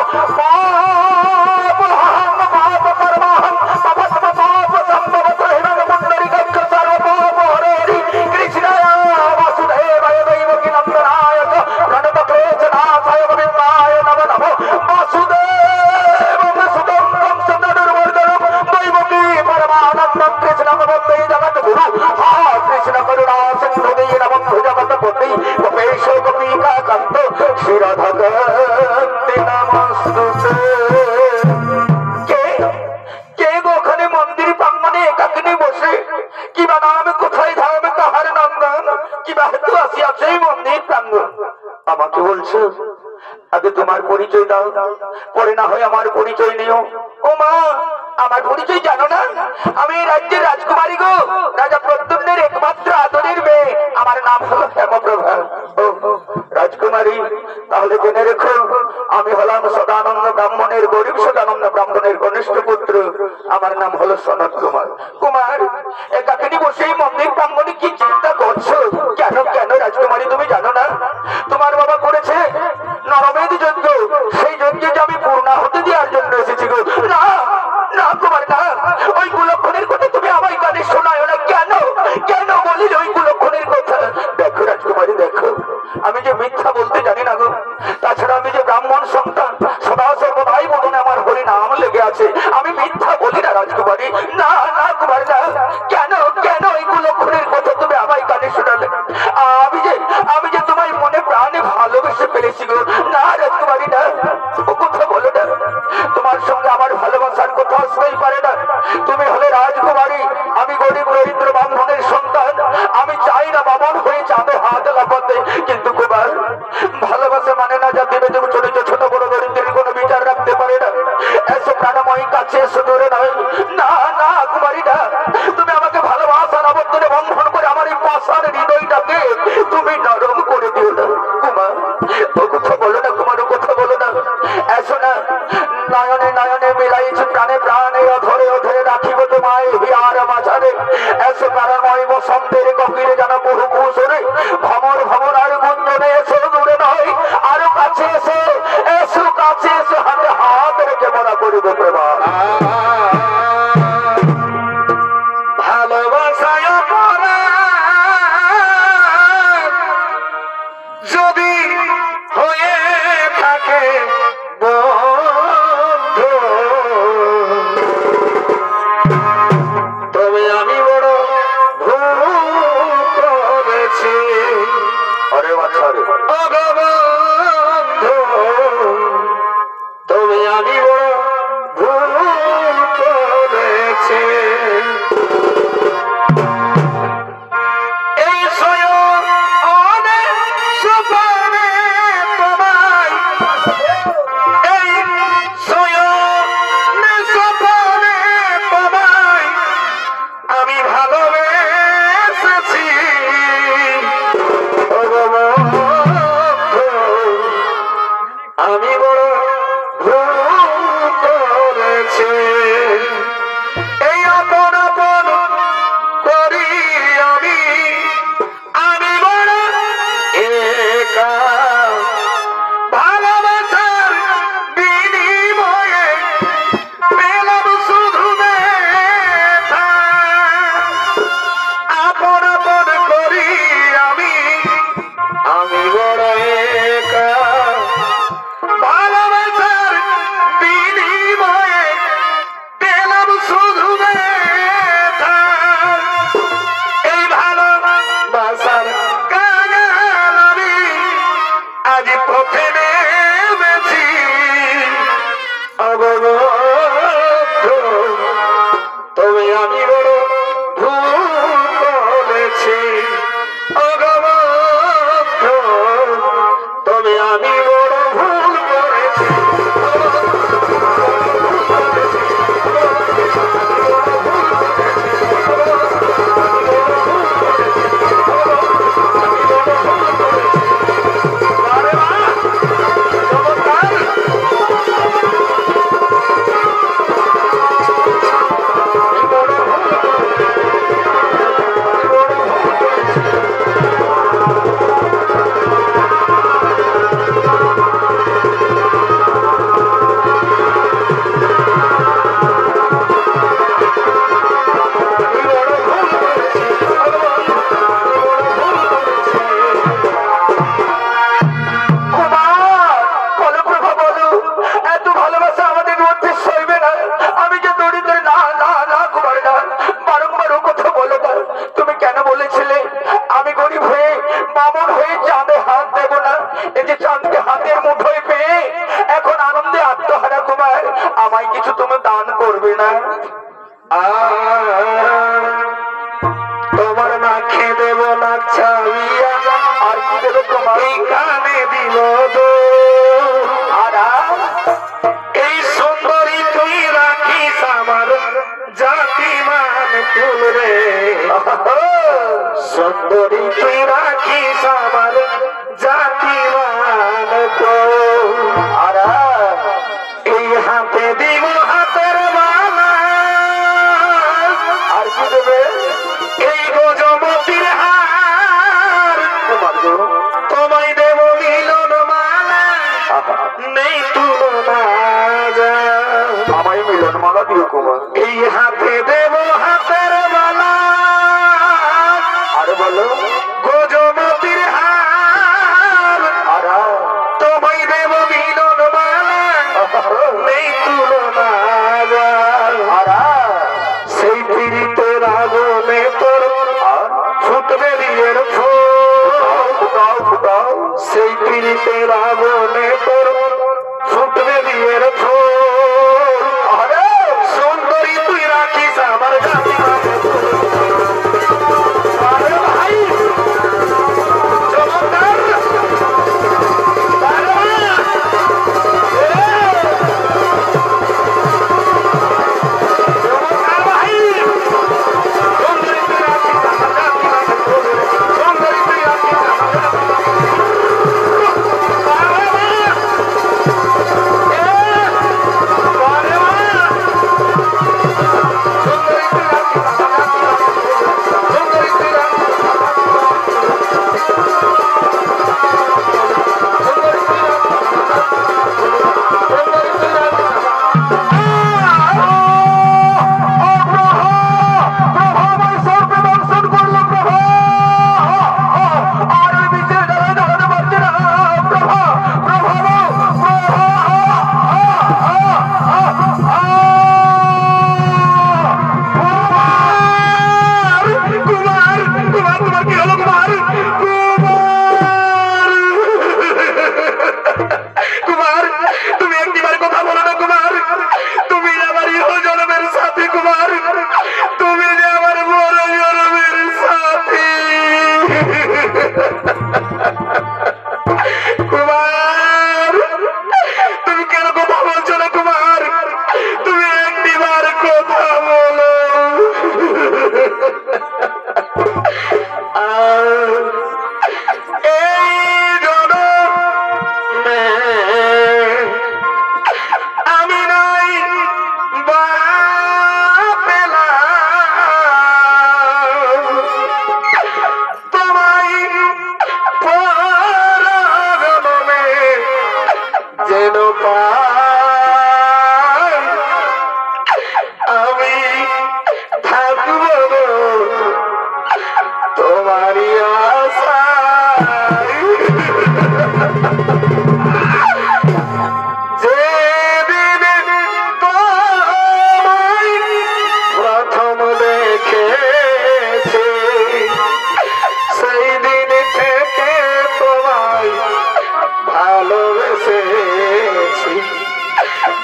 কৃষ্ণ করুণা সিন্ধু দীনবন্ধু জগৎপতি গোপেশ গোপিকা কান্ত শ্রীরাধাকান্তি নমস্তুতে। কে গো ওখানে মন্দির প্রাঙ্গণে একাকিনী বসে? কিবা নাম কোথায় ধাম কাহার নন্দন, কিবা হেতু আসিয়াছে এই মন্দির প্রাঙ্গণ? আমাকে বলছো? আগে তোমার পরিচয় দাও, পরে না হয় আমার পরিচয় নিও। ও মা, আমার পরিচয় জানো না? আমি রাজ্যের রাজকুমারী গো, রাজা প্রদ্যুম্নের একমাত্র আদরের মেয়ে। আমার নাম হলো হেমপ্রভা। রাজকুমারী, তাহলে জেনে রেখো, আমি হলাম সদানন্দ ব্রাহ্মণের, গরিব সদানন্দ ব্রাহ্মণের কনিষ্ঠ পুত্র। আমার নাম হলো সনত কুমার। কুমার, একাকিনী বসেই মন্দির প্রাঙ্গণে কি চিন্তা করছো? কেন কেন রাজকুমারী, তুমি জানো না তোমার বাবা করেছে নরমেধ যজ্ঞ? সেই যজ্ঞে যে আমি পূর্ণাহুতি দেওয়ার জন্য এসেছি গো। না না কুমার না, ওই কুলক্ষণের কথা তুমি আমায় কানে শোনায় না। কেন কেন বলিল ওই কুলক্ষণের কথা? দেখো রাজকুমারী, দেখো, আমি যে মিথ্যা বলতে জানি না গো। তাছাড়া আমি যে ব্রাহ্মণ সন্তান, সদা সর্বদাই বদনে আমার হরি নাম লেগে আছে। আমি মিথ্যা বলি না রাজকুমারী। না না কুমার না, কেন কেন ওই কুলক্ষণের কথা তুমি আমায় কানে শোনালে? আমি যে তোমায় মনে প্রাণে ভালোবেসে ফেলেছি গো। না রাজকুমারী না, ও কথা বলো না। তোমার সঙ্গে আমার ভালোবাসার কথা আসতেই পারে না। তুমি হলে রাজকুমারী, আমি গরিব দরিদ্র ব্রাহ্মণের সন্তান। আমি চাই না বামন হয়ে চাঁদে হাত লাফাতে। কিন্তু কুমার, ভালোবাসা মানে না যা দেবে তুমি ছোট ছোট বড় দরিদ্রের কোনো বিচার রাখতে পারে না। এসো প্রাণময়ী, কাছে এসো, দূরে নয়। না না কুমারী না, তুমি আমাকে ভালোবাসার আবদ্ধনে বন্ধন করে আমার এই পাষাণ হৃদয়টাকে তুমি নরম করে দিও না। কুমার, ও কথা বলো না কুমার, ও কথা বলো না। এসো না, নয়নে নয়নে মিলাইছি প্রাণে প্রাণে, অধরে অধরে রাখিব তোমায় হিয়ার মাঝারে। এসো কারণময় বসন্তের গভীরে যেন বহু কুশরে ভমর ভমর আর গুঞ্জনে। এসো দূরে নয়, আরো কাছে এসো, এসো কাছে এসো, হাতে হাত রেখে মরা করিব প্রেমা। ভালোবাসায় যদি হয়ে থাকে বন্ধু, তবে আমি বড় ভুল করেছি। আরে বাচ্চা রে, বন্ধু, তবে আমি বড় ভুল করেছি। এই স্বয়ং অনেক সুপারে তোমায়, এই স্বয়ং সুপারে তোমায় আমি ভালো নাকে দেব না ছাবিয়া, আর কি দেবে তোমার? এই কানে দিব দো। আর এই সুন্দরী তুই রাখিস আমার জাতিমান কুল রে, সুন্দরী তুই রাখিস আমার জাতিমান কুল। আর এই হাতে দিব হাতের মালা, আর কি দেবে এই গজমতির হার, তোমার গো? তোমায় দেব মিলন মালা, নেই তুলনা যা। আমায় মিলন মালা দিও কুমার। এই হাতে দেব হাতের মালা, আরে বলো গজমতির হার, আর তোমায় দেব মিলন মালা, নেই তুলনা যা। আর সেই পীড়িতের আগুনে তোর ফুটবে বিয়ের ফুল, ফুটাও ফুটাও সেই পীড়িতের আগুনে তোর ফুটবে বিয়ের ফুল। আরে সুন্দরী তুই রাখিস আমার জাতিমান কুল। আরে ভাই চমৎকার, আরে বাহ! চমৎকার ভাই, সুন্দরী তুই রাখিস আমার জাতিমান কুল, সুন্দরী তুই রাখিস আমার জাতিমান কুল। আরে বাহ! আরে বাহ! সুন্দরী তুই রাখিস আমার জাতিমান কুল, সুন্দরী তুই রাখিস কুমার, তুমি একটিবার কথা বলো না কুমার, তুমি যে আমার ইহ জন্মের সাথী কুমার, তুমি যে আমার বড় জন্মের সাথী কুমার, তুমি কেন কথা বলছো না কুমার, তুমি একটিবার কথা বলো। এই জনমে আমি নাই পেলাম, তোমায় পর জনমে যেন পাই, আমি থাকব তোমারই আশায়। যেদিন তোমায় প্রথম দেখেছি, সেই দিন থেকে তোমায় ভালোবেসেছি।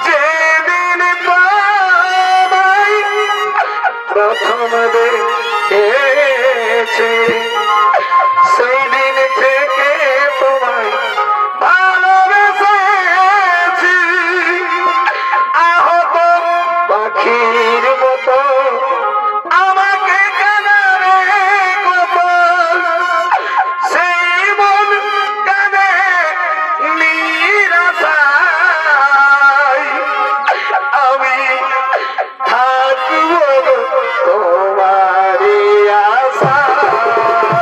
যেদিন তোমায় প্রথম দেখেছি, সেই দিন থেকে তোমায় ভালোবেসেছি। আহত পাখির মতো আমাকে কানারে গোপন, সেই মন কানে নিরাশায়, আমি থাকব তোমারই আশায়।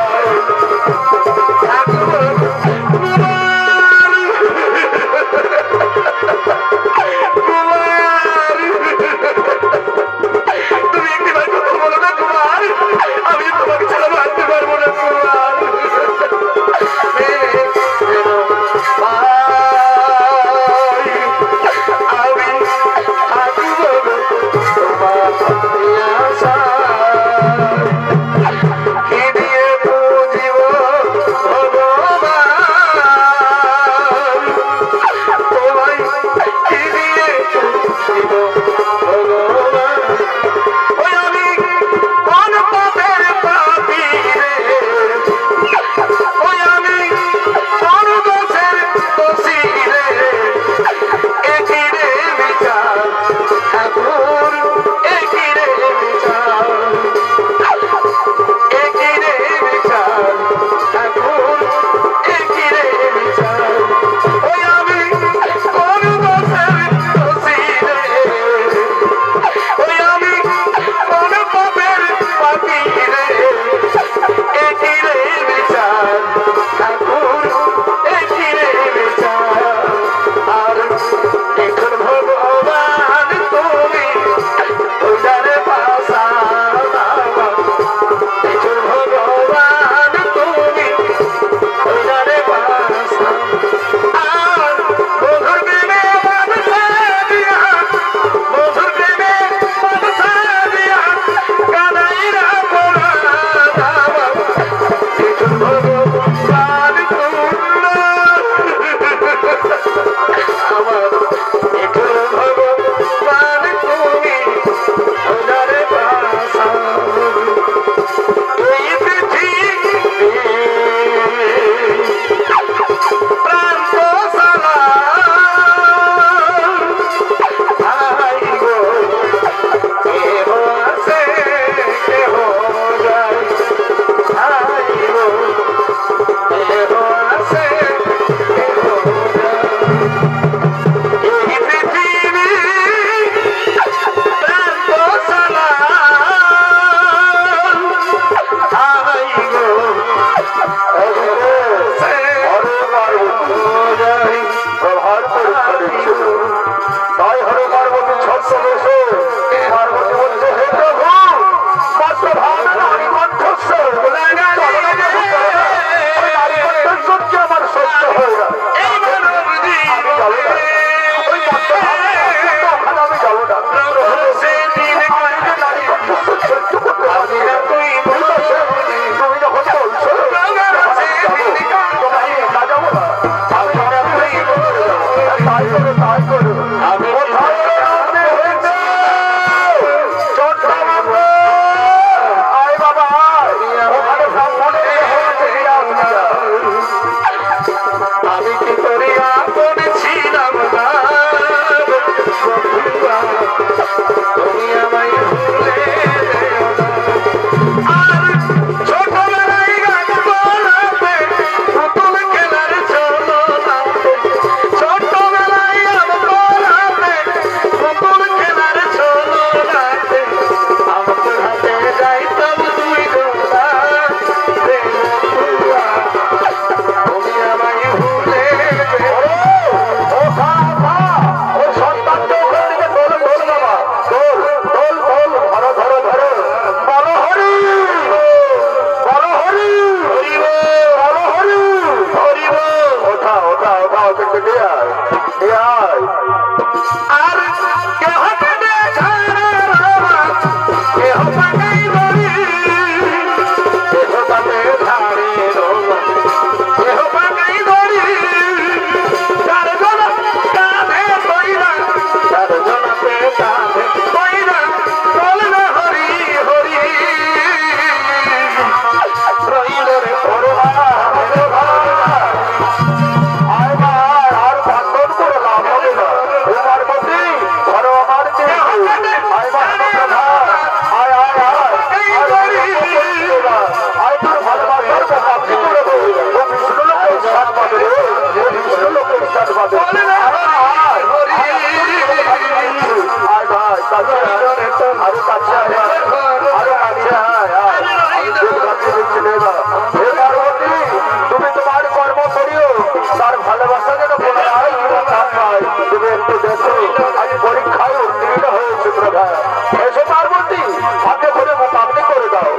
হাতে করে মুখ আপনি করে দাও,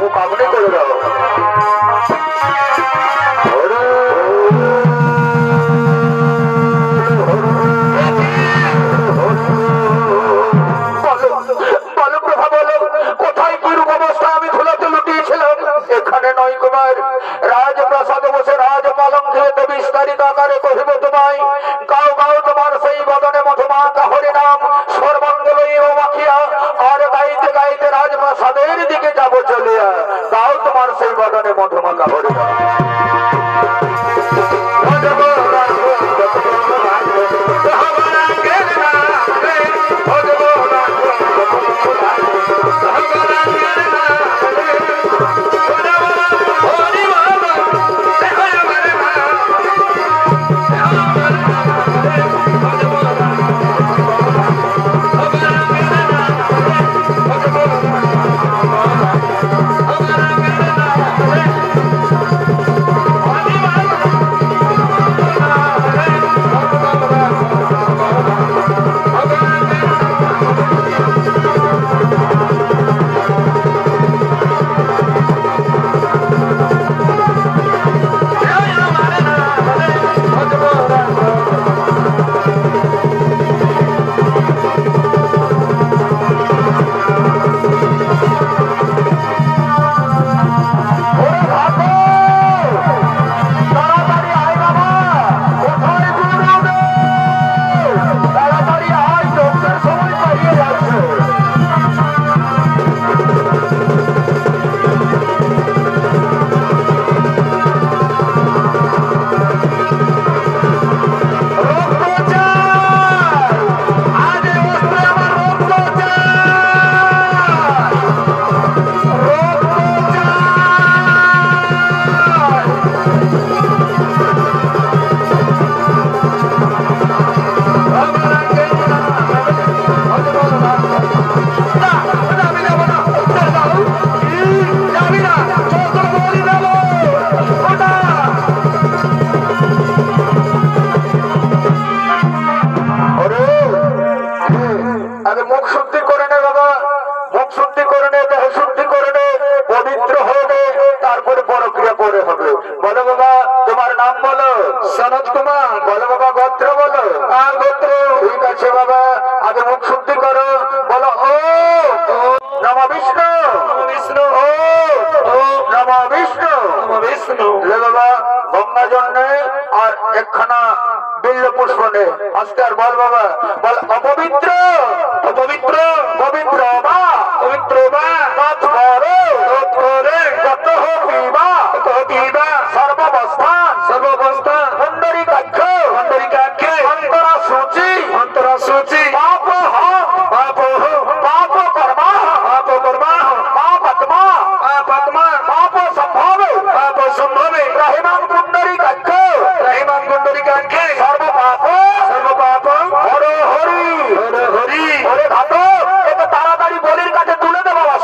মুখ আপনি করে দাও। কোথায় কি রূপ অবস্থা আমি ধুলাতে লুটিয়েছিলাম? এখানে নয় কুমার, রাজপ্রাসাদে বসে রাজ পালঙ্কে বিস্তারিত আকারে কহিব তোমায়, গাও গাও তোমার সেই বদনে মধুমাখা হরিনাম সর্বাঙ্গলই ও মাখিয়া, আর গাইতে গাইতে রাজপ্রাসাদের দিকে যাব চলিয়া, গাও তোমার সেই বদনে মধুমাখা হরিনাম। মুখ শুদ্ধি করে নে বাবা, মুখ শুদ্ধি করে নে, দেহ শুদ্ধি করে নে, পবিত্র হবে, তারপরে পরক্রিয়া করে হবে। বলো বাবা তোমার নাম বলো। সনৎ কুমার। বলো বাবা গোত্র বলো। গোত্র। ঠিক আছে বাবা, আগে মুখ শুদ্ধি করো, বলো ও নম বিষ্ণু, বিষ্ণু ও নম বিষ্ণু, বিষ্ণু। লে বাবা গঙ্গা জন্যে আর একখানা বিল্ল পুষ্প নে, আস্তে আর বল বাবা, বল অপবিত্র, অপবিত্র, পবিত্র বা, পবিত্র বা, তৎপরে, তৎপরে, যত পিবা, তত পিবা, সর্বাবস্থান, সর্বাবস্থান, পুণ্ডরীকাক্ষ, পুণ্ডরীকাক্ষ, অন্তরা সূচি, অন্তরা সূচি, পাপ হম, পাপ হম, পাপ কর্মা, পাপ কর্মা, পাপাত্মা, পাপাত্মা, পাপ সম্ভব, পাপ সম্ভব, রহিমান পুণ্ডরীকাক্ষ, রহিমান পুণ্ডরীকাক্ষে, সর্বপাপ, সর্বপাপ, হর হরি, হর হরি, হরে ঘাত। এটা তাড়াতাড়ি বলির কাছে তুলে দে বাবা।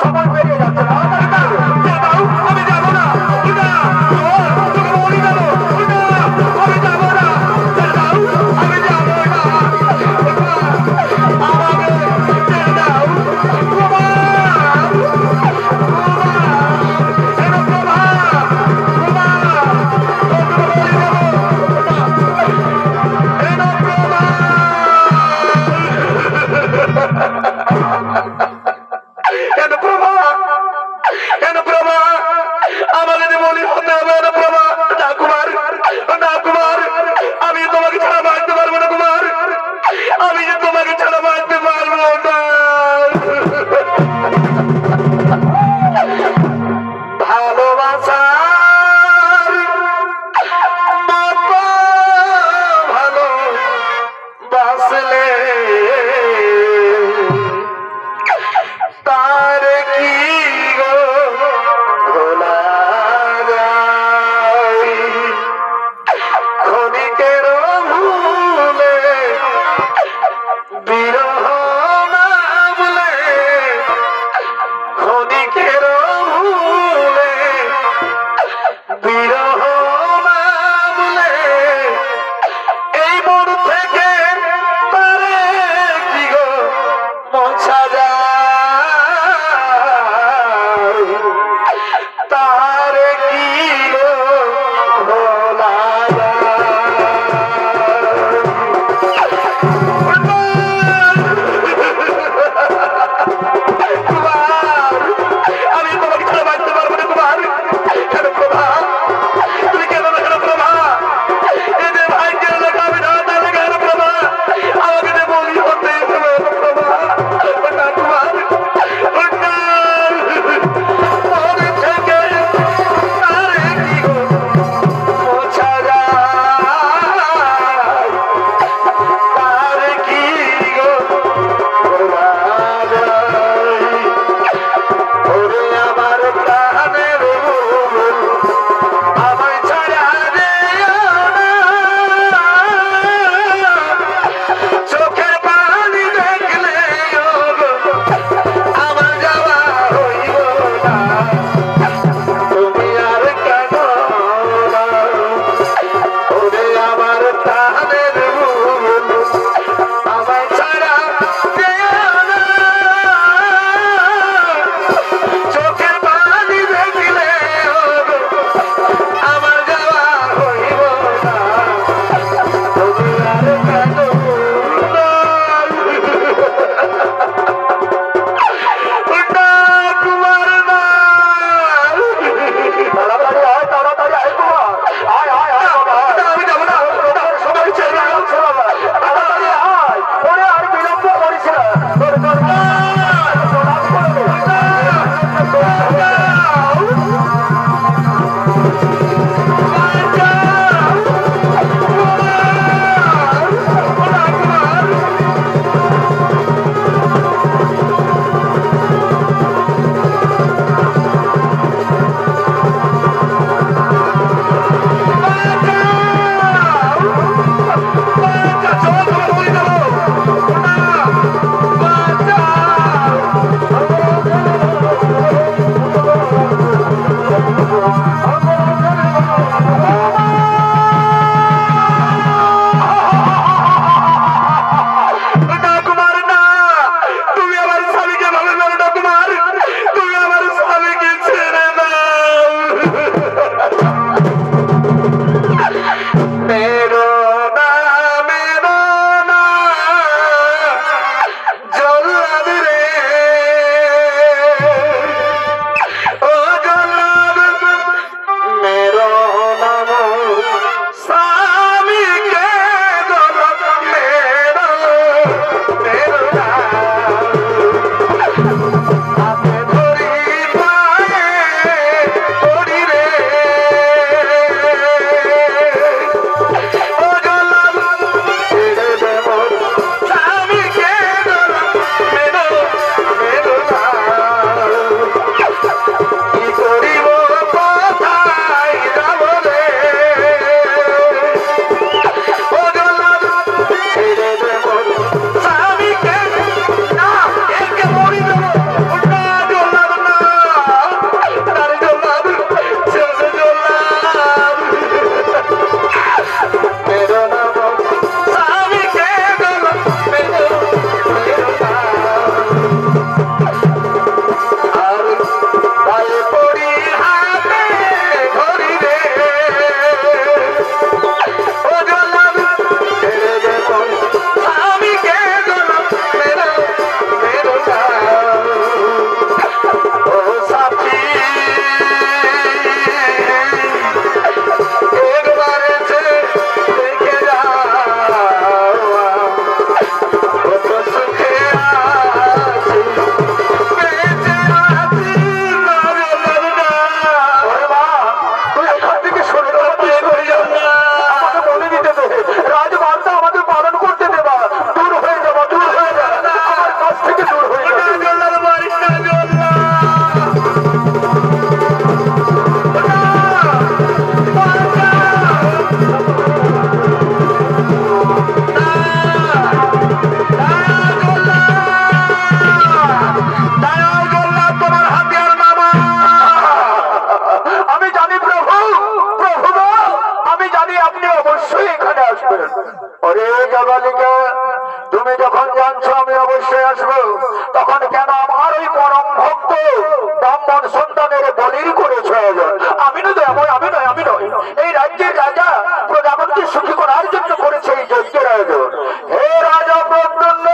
সন্তানের বলির করেছে আয়োজন। আমি নয় আমি নয়, এই রাজ্যের রাজা প্রজাগণকে সুখী করার জন্য করেছে এই যজ্ঞের আয়োজন। হে রাজা প্রদ্যুম্ন,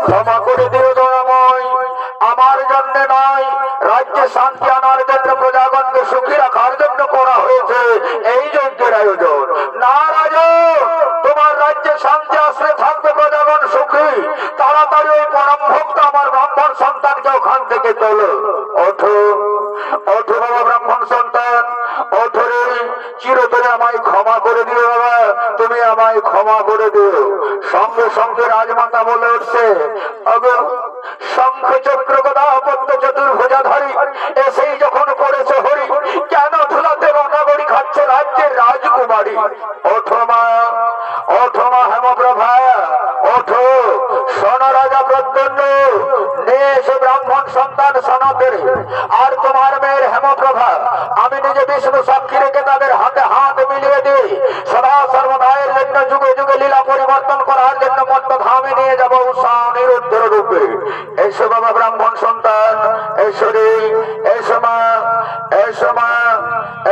ক্ষমা করে দিও দয়াময়, আমার জন্য নয়, রাজ্যে শান্তি আনার জন্য প্রজাগণকে সুখী রাখার জন্য করা হয়েছে এই যজ্ঞের আয়োজন। না রাজা, তোমার রাজ্যে শান্তি আসলে থাকবে, প্রজাগণ সুখী, তাড়াতাড়ি ওই পরম ভক্ত আমার ব্রাহ্মণ সন্তানকে ওখান থেকে তোলো। ওঠো ওঠো বাবা ব্রাহ্মণ সন্তান, ওঠো রে, চিরতরে আমায় ক্ষমা করে দিও বাবা, তুমি আমায় ক্ষমা করে দিও। সঙ্গে সঙ্গে রাজমাতা বলে উঠছে, অগো শঙ্খ চক্র গদা পদ্ম চতুর্ভুজাধারী এসেই যখন করেছে হরি, কেন ধুলাতে গঙ্গাগড়ি খাচ্ছে রাজ্যের রাজকুমারী? ওঠো মা, ওঠো মা হেমপ্রভা, ওঠো। শোন রাজা প্রদ্যুম্ন, নে সে ব্রাহ্মণ সন্তান সনাতের আর তোমার মেয়ের হেমপ্রভা আমি নিজে বিষ্ণু সাক্ষী রেখে তাদের হাতে হাত মিলিয়ে দিই, সদা সর্বদায়ের জন্য যুগে যুগে লীলা পরিবর্তন করার জন্য মত্ত ধামে নিয়ে যাবো উষা নিরুদ্ধ রূপে। এসো বাবা ব্রাহ্মণ সন্তান, এসো রে, এসো মা, এসো মা,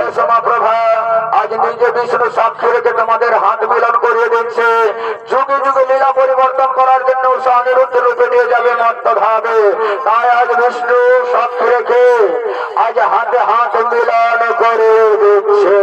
এসো মা প্রভা, আজ নিজে বিষ্ণু সাক্ষী রেখে তোমাদের হাত মিলন করিয়ে দিচ্ছে, যুগে যুগে লীলা পরিবর্তন করার জন্য উষা নিরুদ্ধ রূপে নিয়ে যাবে মত্ত ধামে। তাই আজ বিষ্ণু সাক্ষী রেখে আজ হাতে হাত মিলন করে দিচ্ছে।